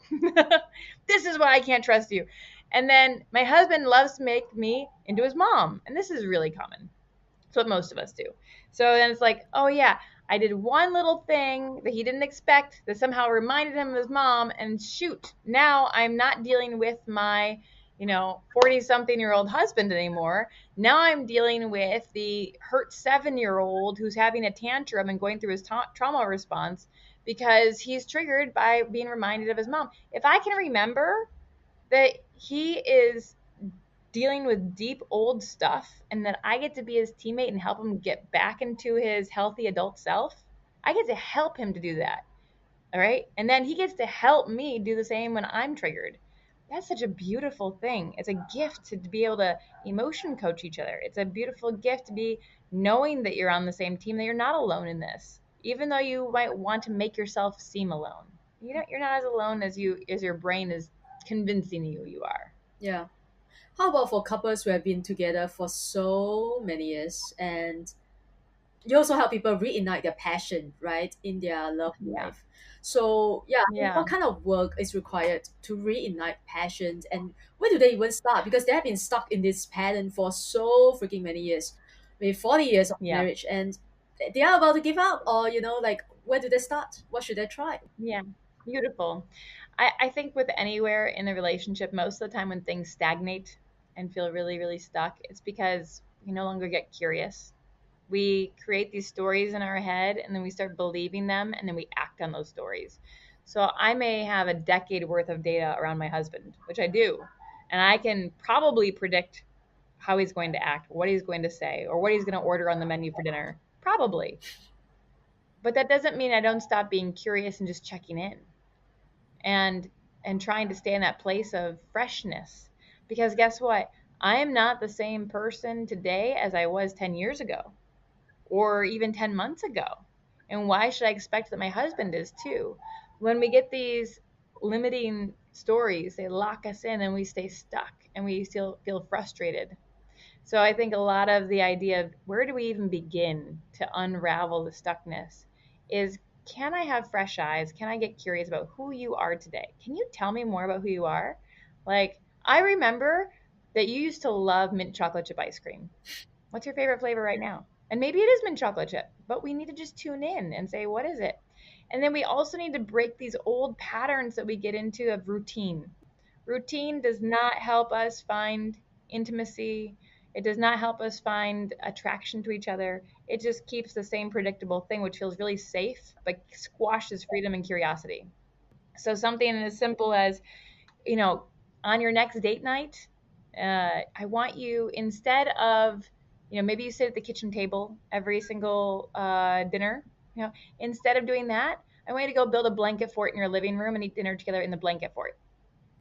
S1: This is why I can't trust you. And then my husband loves to make me into his mom. And this is really common. It's what most of us do. So then it's like, oh yeah, I did one little thing that he didn't expect that somehow reminded him of his mom, and shoot, now I'm not dealing with my, 40 something year old husband anymore. Now I'm dealing with the hurt 7-year old who's having a tantrum and going through his trauma response because he's triggered by being reminded of his mom. If I can remember that he is dealing with deep old stuff and that I get to be his teammate and help him get back into his healthy adult self, I get to help him to do that. All right. And then he gets to help me do the same when I'm triggered. That's such a beautiful thing. It's a gift to be able to emotion coach each other. It's a beautiful gift to be knowing that you're on the same team, that you're not alone in this, even though you might want to make yourself seem alone. You're not as alone as your brain is convincing you are.
S2: Yeah. How about for couples who have been together for so many years and you also help people reignite their passion, right, in their love
S1: Yeah.
S2: life. So yeah, I mean,
S1: Yeah.
S2: what kind of work is required to reignite passions, and where do they even start? Because they have been stuck in this pattern for so freaking many years, maybe 40 years of
S1: Yeah.
S2: marriage, and they are about to give up. Or like where do they start? What should they try?
S1: Yeah, beautiful. I think with anywhere in the relationship, most of the time when things stagnate and feel really, really stuck, it's because we no longer get curious. We create these stories in our head and then we start believing them and then we act on those stories. So I may have a decade worth of data around my husband, which I do, and I can probably predict how he's going to act, what he's going to say, or what he's going to order on the menu for dinner. Probably. But that doesn't mean I don't stop being curious and just checking in and trying to stay in that place of freshness, because guess what, I am not the same person today as I was 10 years ago or even 10 months ago, and why should I expect that my husband is too? When we get these limiting stories, they lock us in and we stay stuck and we still feel frustrated. So I think a lot of the idea of where do we even begin to unravel the stuckness is, can I have fresh eyes? Can I get curious about who you are today? Can you tell me more about who you are? Like, I remember that you used to love mint chocolate chip ice cream. What's your favorite flavor right now? And maybe it is mint chocolate chip, but we need to just tune in and say, what is it? And then we also need to break these old patterns that we get into of routine. Routine does not help us find intimacy. It does not help us find attraction to each other. It just keeps the same predictable thing, which feels really safe, but squashes freedom and curiosity. So something as simple as, you know, on your next date night, I want you, instead of, maybe you sit at the kitchen table every single dinner, instead of doing that, I want you to go build a blanket fort in your living room and eat dinner together in the blanket fort.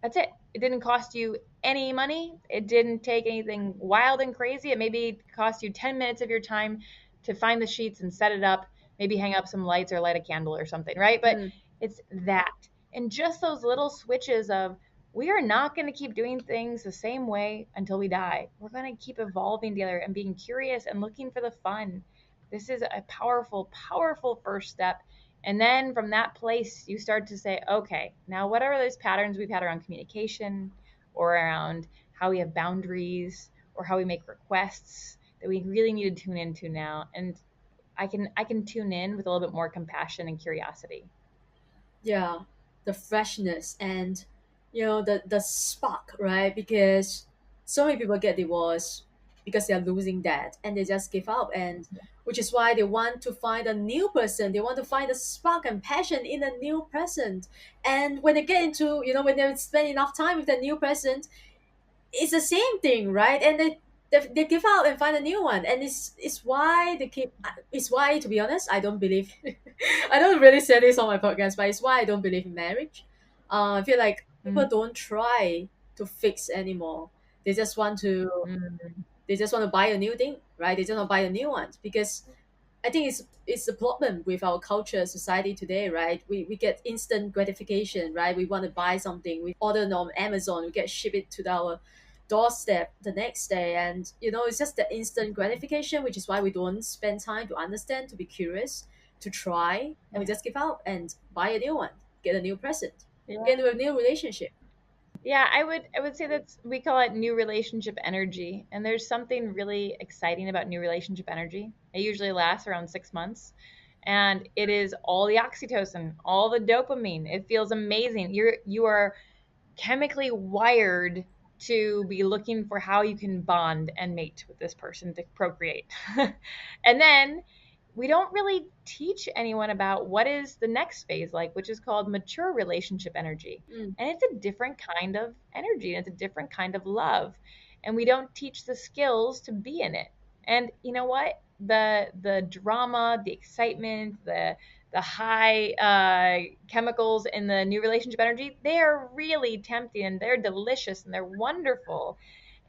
S1: That's it. It didn't cost you any money. It didn't take anything wild and crazy. It maybe cost you 10 minutes of your time to find the sheets and set it up, maybe hang up some lights or light a candle or something, right? But
S2: Mm.
S1: it's that. And just those little switches of, we are not going to keep doing things the same way until we die. We're going to keep evolving together and being curious and looking for the fun. This is a powerful, powerful first step. And then from that place, you start to say, okay, now what are those patterns we've had around communication or around how we have boundaries or how we make requests that we really need to tune into now? And I can tune in with a little bit more compassion and curiosity.
S2: Yeah, the freshness and the spark, right? Because so many people get divorced because they're losing that and they just give up, and which is why they want to find a new person. They want to find the spark and passion in a new person. And when they get into, when they spend enough time with the new person, it's the same thing, right? And they give up and find a new one, and it's why they keep. It's why, to be honest, I don't believe. I don't really say this on my podcast, but it's why I don't believe in marriage. I feel like people
S1: Mm,
S2: don't try to fix anymore. They just want to.
S1: mm,
S2: They just want to buy a new thing, right? They just want to buy a new one because I think it's a problem with our culture, society today, right? We get instant gratification, right? We want to buy something, we order it on Amazon, we get ship it to our doorstep the next day, and it's just the instant gratification, which is why we don't spend time to understand, to be curious, to try, and we
S1: yeah.
S2: just give out and buy a new one, get a new present, get
S1: Yeah.
S2: into a new relationship.
S1: Yeah, I would say that's, we call it new relationship energy. And there's something really exciting about new relationship energy. It usually lasts around 6 months. And it is all the oxytocin, all the dopamine. It feels amazing. You are chemically wired to be looking for how you can bond and mate with this person to procreate. And then we don't really teach anyone about what is the next phase like, which is called mature relationship energy.
S2: Mm,
S1: And it's a different kind of energy, and it's a different kind of love. And we don't teach the skills to be in it. And you know what? The drama, the excitement, the high chemicals in the new relationship energy, they are really tempting and they're delicious and they're wonderful.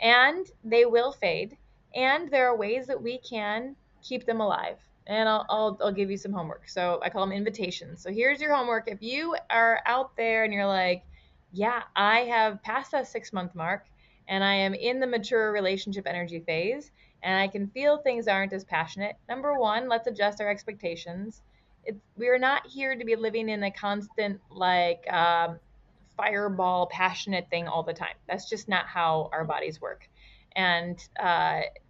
S1: And they will fade. And there are ways that we can keep them alive. And I'll give you some homework. So I call them invitations. So here's your homework. If you are out there and you're like, yeah, I have passed that 6 month mark and I am in the mature relationship energy phase and I can feel things aren't as passionate. Number one, let's adjust our expectations. We are not here to be living in a constant, like, fireball passionate thing all the time. That's just not how our bodies work. And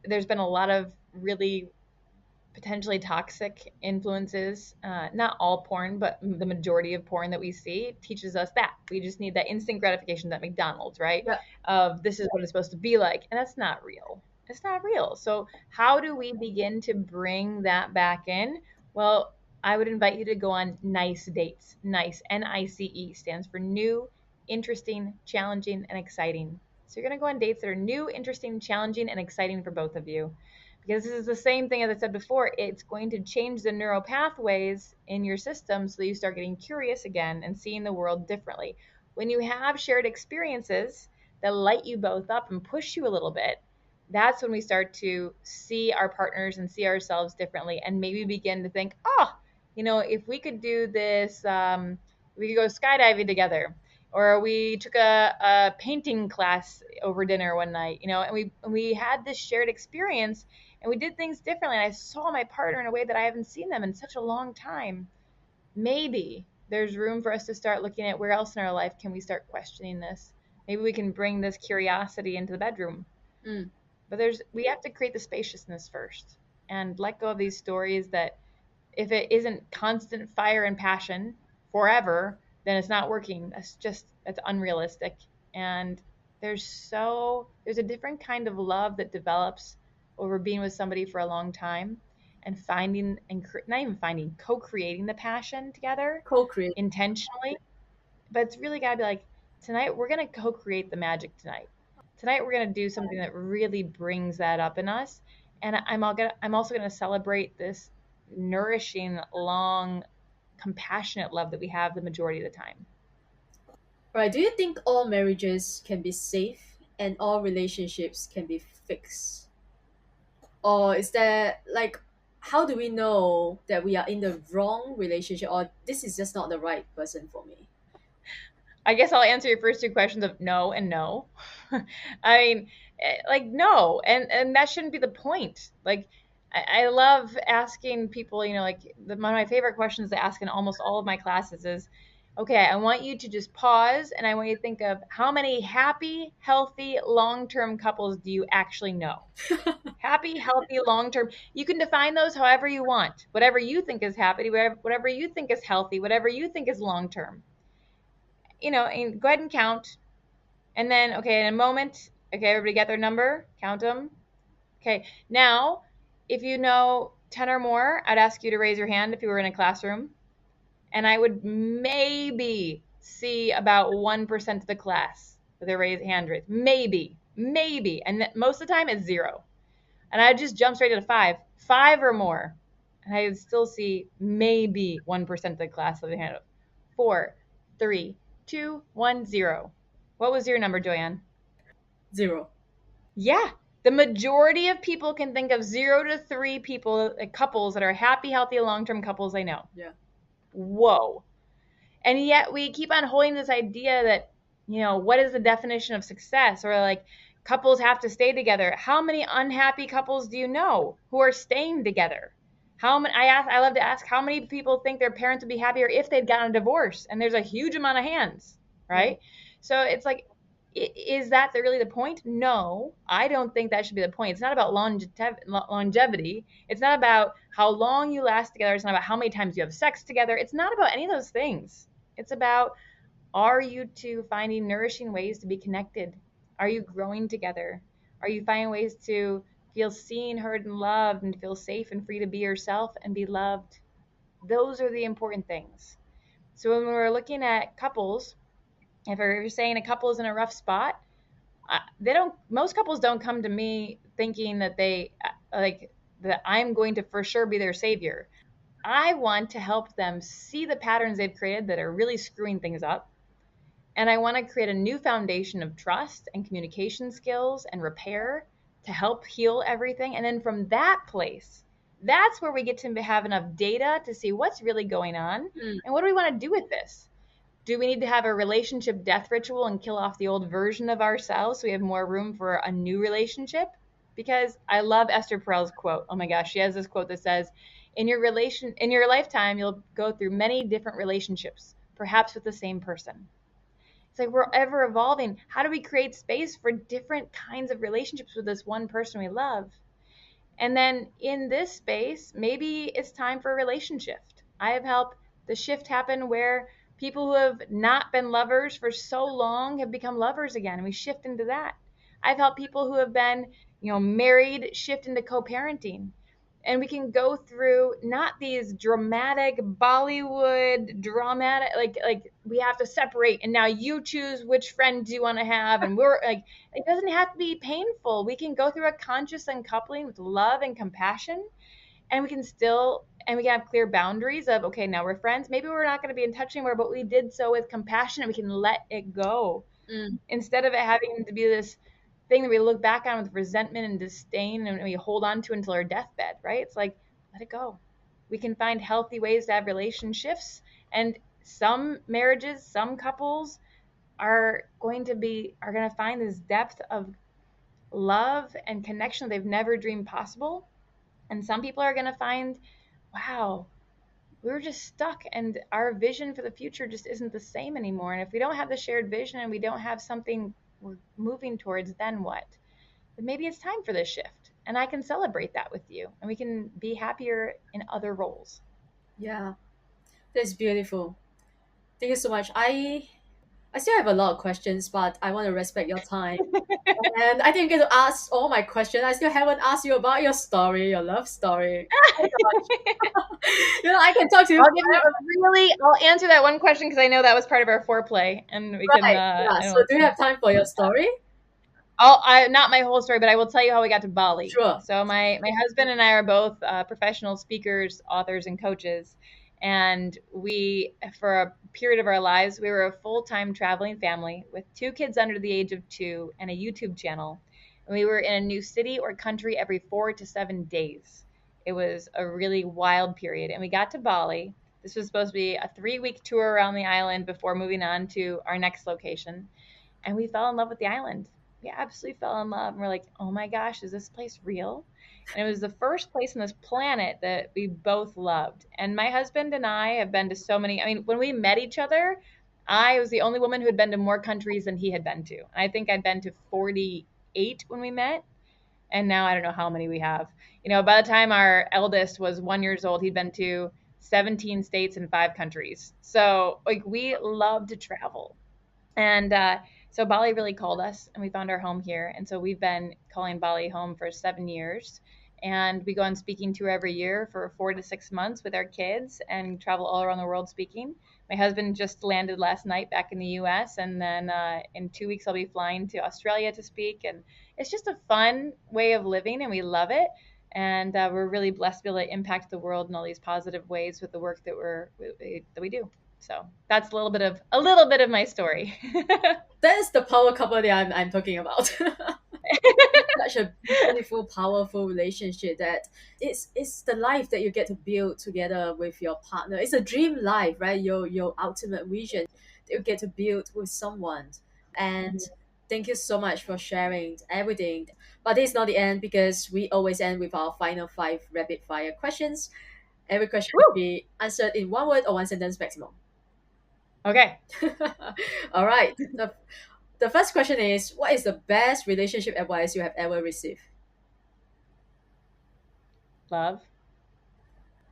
S1: there's been a lot of really potentially toxic influences. Not all porn, but the majority of porn that we see teaches us that we just need that instant gratification, that McDonald's, right?
S2: yeah.
S1: Of this is what it's supposed to be like, and that's not real. It's not real. So how do we begin to bring that back in? Well, I would invite you to go on nice dates. Nice, NICE, stands for new, interesting, challenging, and exciting. So you're going to go on dates that are new, interesting, challenging, and exciting for both of you, because this is the same thing as I said before. It's going to change the neural pathways in your system so that you start getting curious again and seeing the world differently. When you have shared experiences that light you both up and push you a little bit, that's when we start to see our partners and see ourselves differently and maybe begin to think, oh, if we could do this, we could go skydiving together, or we took a painting class over dinner one night, and we had this shared experience and we did things differently. And I saw my partner in a way that I haven't seen them in such a long time. Maybe there's room for us to start looking at where else in our life can we start questioning this. Maybe we can bring this curiosity into the bedroom.
S2: Mm,
S1: But we have to create the spaciousness first and let go of these stories that If it isn't constant fire and passion forever, then it's not working. That's unrealistic. And there's a different kind of love that develops over being with somebody for a long time and finding and not even finding, co-creating the passion together
S2: Co-create.
S1: intentionally. But it's really got to be like, tonight we're going to co-create the magic tonight. Tonight we're going to do something that really brings that up in us. And I'm also going to celebrate this nourishing, long, compassionate love that we have the majority of the time.
S2: Right. Do you think all marriages can be safe and all relationships can be fixed? Or is there like, how do we know that we are in the wrong relationship or this is just not the right person for me?
S1: I guess I'll answer your first two questions of no and no. I mean, like no, and that shouldn't be the point. Like, I love asking people. Like one of my favorite questions to ask in almost all of my classes is, okay, I want you to just pause and I want you to think of how many happy, healthy, long-term couples do you actually know? Happy, healthy, long-term. You can define those however you want. Whatever you think is happy, whatever you think is healthy, whatever you think is long-term. And go ahead and count. And then, okay, in a moment, okay, everybody get their number, count them. Okay, now, if you know 10 or more, I'd ask you to raise your hand if you were in a classroom. And I would maybe see about 1% of the class with their raised hand raised. Maybe. And most of the time, it's zero. And I'd just jump straight to five or more. And I would still see maybe 1% of the class with their hand up. 4, 3, 2, 1, 0. What was your number, Joanne?
S2: Zero.
S1: Yeah. The majority of people can think of 0 to 3 people, couples that are happy, healthy, long-term couples they know.
S2: Yeah.
S1: Whoa. And yet we keep on holding this idea that, what is the definition of success? Or like couples have to stay together. How many unhappy couples do you know who are staying together? How many, I love to ask, how many people think their parents would be happier if they'd gotten a divorce? And there's a huge amount of hands, right? So it's like, is that really the point? No, I don't think that should be the point. It's not about longevity. It's not about how long you last together. It's not about how many times you have sex together. It's not about any of those things. It's about, are you two finding nourishing ways to be connected? Are you growing together? Are you finding ways to feel seen, heard, and loved, and feel safe and free to be yourself and be loved? Those are the important things. So when we're looking at couples, if we're saying a couple is in a rough spot, most couples don't come to me thinking that that I'm going to for sure be their savior. I want to help them see the patterns they've created that are really screwing things up. And I want to create a new foundation of trust and communication skills and repair to help heal everything. And then from that place, that's where we get to have enough data to see what's really going on
S2: Mm.
S1: and what do we want to do with this. Do we need to have a relationship death ritual and kill off the old version of ourselves so we have more room for a new relationship? Because I love Esther Perel's quote. Oh my gosh, she has this quote that says, in your lifetime, you'll go through many different relationships, perhaps with the same person. It's like we're ever evolving. How do we create space for different kinds of relationships with this one person we love? And then in this space, maybe it's time for a relationship shift. I have helped the shift happen where people who have not been lovers for so long have become lovers again, and we shift into that. I've helped people who have been, married shift into co-parenting. And we can go through not these dramatic Bollywood dramatic like we have to separate and now you choose which friends you want to have and we're like it doesn't have to be painful. We can go through a conscious uncoupling with love and compassion, and we can have clear boundaries of, okay, now we're friends. Maybe we're not going to be in touch anymore, but we did so with compassion and we can let it go
S2: Mm.
S1: instead of it having to be this thing that we look back on with resentment and disdain and we hold on to until our deathbed, right? It's like, let it go. We can find healthy ways to have relationships. And some marriages, some couples are going to find this depth of love and connection they've never dreamed possible. And some people are going to find, wow, we were just stuck and our vision for the future just isn't the same anymore. And if we don't have the shared vision and we don't have something we're moving towards, then what? But maybe it's time for this shift. And I can celebrate that with you and we can be happier in other roles.
S2: Yeah, that's beautiful. Thank you so much. I still have a lot of questions, but I want to respect your time. And I didn't get to ask all my questions. I still haven't asked you about your story, your love story. Oh my gosh. I can talk to you
S1: I'll give you
S2: forever.
S1: I'll answer that one question because I know that was part of our foreplay, and we can.
S2: Right. Yeah.
S1: I
S2: So
S1: don't.
S2: do you have time for your story?
S1: Not my whole story, but I will tell you how we got to Bali.
S2: Sure.
S1: So my husband and I are both professional speakers, authors, and coaches, and we, for a period of our lives, we were a full-time traveling family with two kids under the age of 2 and a YouTube channel. And we were in a new city or country every 4 to 7 days. It was a really wild period, and we got to Bali. This was supposed to be a 3-week tour around the island before moving on to our next location, and we fell in love with the island. We absolutely fell in love. And we're like, oh my gosh, is this place real? And it was the first place on this planet that we both loved. And my husband and I have been to so many. I mean, when we met each other, I was the only woman who had been to more countries than he had been to. I think I'd been to 48 when we met. And now I don't know how many we have. By the time our eldest was 1 years old, he'd been to 17 states and 5 countries. So, like, we love to travel. And so Bali really called us, and we found our home here. And so we've been calling Bali home for 7 years. And we go on speaking tour every year for 4 to 6 months with our kids and travel all around the world speaking. My husband just landed last night back in the US, and then in 2 weeks I'll be flying to Australia to speak. And it's just a fun way of living, and we love it. And we're really blessed to be able to impact the world in all these positive ways with the work that we do. So that's a little bit of my story.
S2: That's the power couple that I'm talking about. Such a beautiful, powerful relationship that it's the life that you get to build together with your partner. It's a dream life, right? Your ultimate vision that you get to build with someone. And thank you so much for sharing everything. But it's not the end because we always end with our final 5 rapid fire questions. Every question will
S1: Woo!
S2: be answered in 1 word or 1 sentence maximum.
S1: Okay.
S2: All right. The first question is, what is the best relationship advice you have ever received?
S1: Love.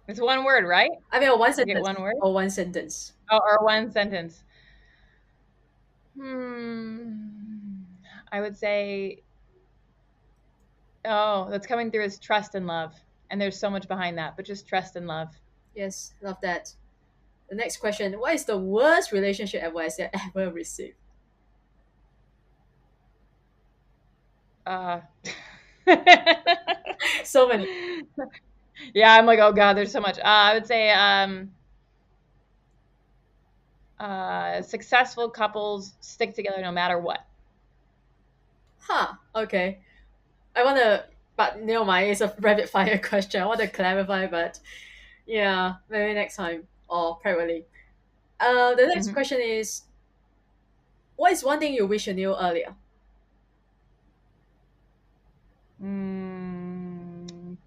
S1: It's one word, right?
S2: I mean, one
S1: I get
S2: sentence
S1: one word.
S2: or 1 sentence.
S1: Oh, or one sentence. Hmm. I would say, oh, that's coming through is trust and love. And there's so much behind that, but just trust and love.
S2: Yes, love that. The next question, what is the worst relationship advice you ever received?
S1: Uh,
S2: So many.
S1: yeah, I'm like, oh God, there's so much. I would say successful couples stick together no matter what.
S2: Huh, okay. I want to, but never mind, it's a rapid fire question. I want to clarify, but yeah, maybe next time or privately. The next
S1: Mhm.
S2: question is, what is one thing you wish you knew earlier?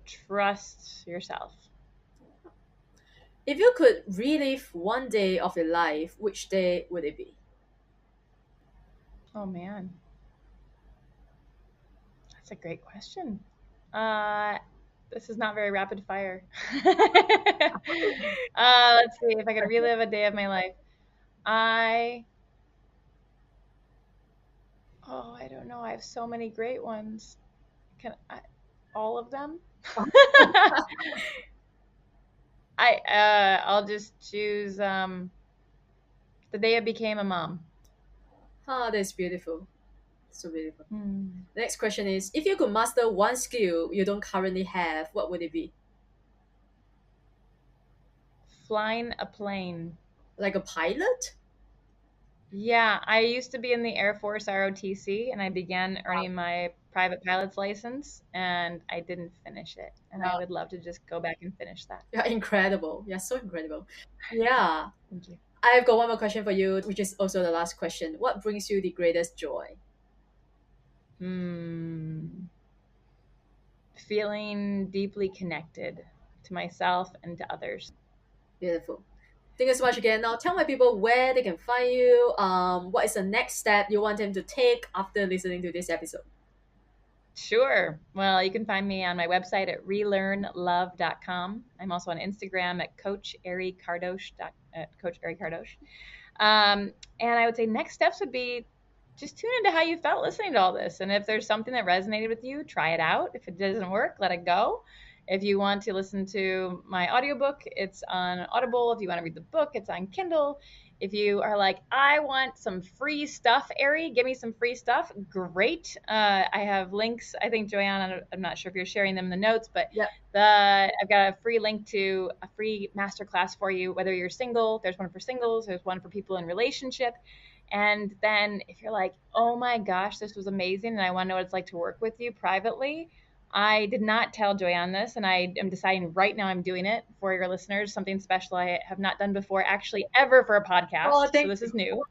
S1: Trust yourself.
S2: If you could relive one day of your life, which day would it be?
S1: Oh man, that's a great question. Uh, this is not very rapid fire. Let's see if I could relive a day of my life. I I don't know. I have so many great ones. All of them? I'll just choose the day I became a mom.
S2: Ah, that's beautiful. So beautiful.
S1: Hmm.
S2: The next question is, if you could master one skill you don't currently have, what would it be?
S1: Flying a plane.
S2: Like a pilot?
S1: Yeah, I used to be in the Air Force ROTC, and I began earning my private pilot's license, and I didn't finish it. And I
S2: Wow.
S1: would love to just go back and finish that.
S2: You're incredible. You're so incredible. Yeah.
S1: Thank you.
S2: I've got one more question for you, which is also the last question. What brings you the greatest joy?
S1: Hmm. Feeling deeply connected to myself and to others.
S2: Beautiful. Thank you so much again. Now tell my people where they can find you. What is the next step you want them to take after listening to this episode?
S1: Sure. Well, you can find me on my website at relearnlove.com. I'm also on Instagram at Coach Eri Kardos. Coach Eri Kardos. And I would say next steps would be just tune into how you felt listening to all this. And if there's something that resonated with you, try it out. If it doesn't work, let it go. If you want to listen to my audiobook, it's on Audible. If you want to read the book, it's on Kindle. If you are like, I want some free stuff, Ari, give me some free stuff. Great. I have links. I think, Joanne, I'm not sure if you're sharing them in the notes, but
S2: Yep.
S1: I've got a free link to a free masterclass for you, whether you're single. There's one for singles. There's one for people in relationship. And then if you're like, oh my gosh, this was amazing, and I want to know what it's like to work with you privately, I did not tell Joanne this, and I am deciding right now I'm doing it for your listeners, something special I have not done before, actually ever, for a podcast.
S2: Oh,
S1: So
S2: thank
S1: this
S2: you.
S1: is new.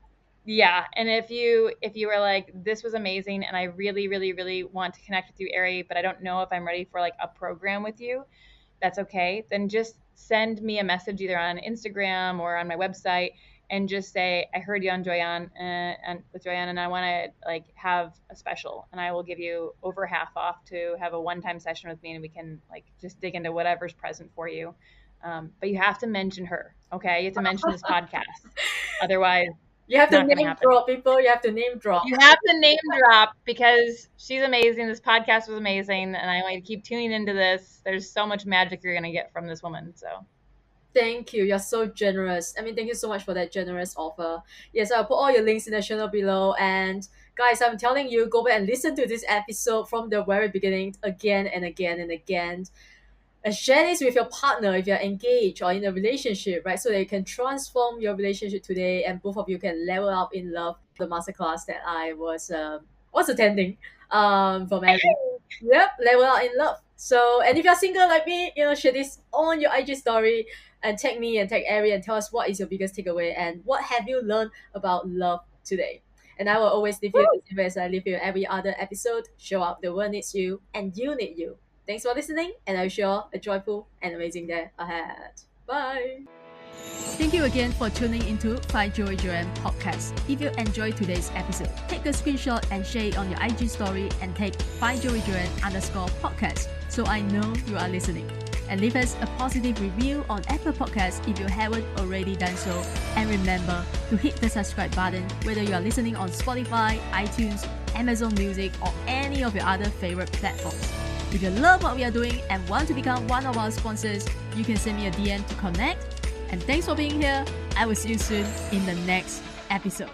S1: Yeah, and if you were like, this was amazing, and I really, really, really want to connect with you, Ari, but I don't know if I'm ready for like a program with you, that's okay. Then just send me a message either on Instagram or on my website and just say, I heard you on Joyanne and with Joyanne, and I want to like have a special, and I will give you over half off to have a one-time session with me, and we can like just dig into whatever's present for you. But you have to mention her, okay? You have to mention this podcast. Otherwise,
S2: You have to
S1: not going to
S2: name
S1: happen.
S2: drop people. You have to name drop.
S1: You have to name drop because she's amazing. This podcast was amazing, and I want you to keep tuning into this. There's so much magic you're going to get from this woman. So,
S2: Thank you. You're so generous. I mean, thank you so much for that generous offer. Yes, I'll put all your links in the show note below. And guys, I'm telling you, go back and listen to this episode from the very beginning again and again and again. And share this with your partner if you're engaged or in a relationship, right? So that you can transform your relationship today and both of you can level up in love. The masterclass that I was attending from Eri. Yep, level up in love. So, and if you're single like me, share this on your IG story and tag me and tag Eri and tell us what is your biggest takeaway and what have you learned about love today. And I will always leave you the same way as I leave you every other episode. Show up, the world needs you, and you need you. Thanks for listening, and I wish you all a joyful and amazing day ahead. Bye. Thank you again for tuning into Find Joy Joanne podcast. If you enjoyed today's episode, take a screenshot and share it on your IG story and tag findjoyjoanne_podcast so I know you are listening. And leave us a positive review on Apple Podcasts if you haven't already done so. And remember to hit the subscribe button whether you are listening on Spotify, iTunes, Amazon Music, or any of your other favorite platforms. If you love what we are doing and want to become one of our sponsors, you can send me a DM to connect. And thanks for being here. I will see you soon in the next episode.